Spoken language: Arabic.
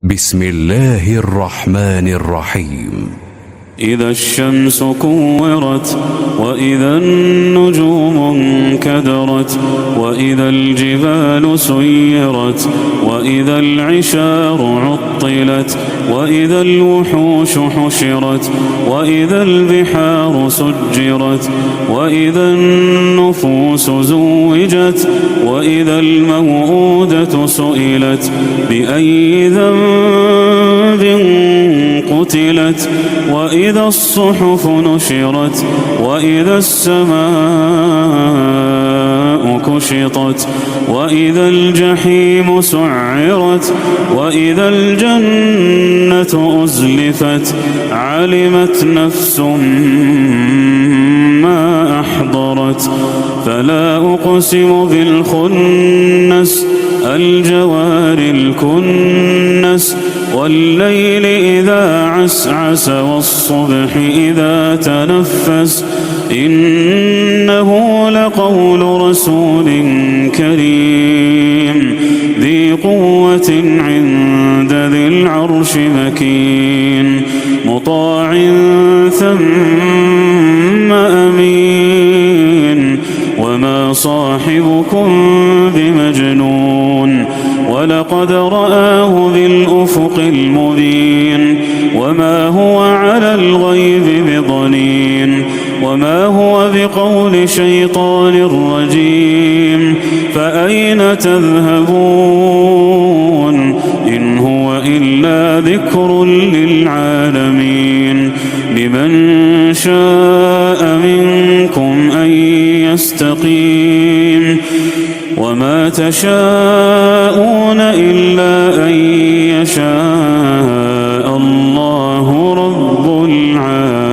بسم الله الرحمن الرحيم. إذا الشمس كورت وإذا النجوم انكدرت وإذا الجبال سيرت وإذا العشار عطلت وإذا الوحوش حشرت وإذا البحار سجرت وإذا النفوس زوجت وإذا الموءودة سئلت بأي ذنب قتلت وإذا الصحف نشرت وإذا السماء كشطت وإذا الجحيم سعرت وإذا الجنة أزلفت علمت نفس ما أحضرت فلا أقسم بالخنس الجوار الكنس والليل إذا عسعس والصبح إذا تنفس إنه لقول رسول كريم ذي قوة عند ذي العرش مكين مطاع ثم أمين وما صاحبكم بمجنون ولقد رآه بالأفق المبين وما هو على الغيب بضنين وما هو بقول شيطان رجيم فأين تذهبون إن هو إلا ذكر للعالمين لمن شاء منكم أن يستقيم وما تشاءون إلا أن يشاء الله رب العالمين.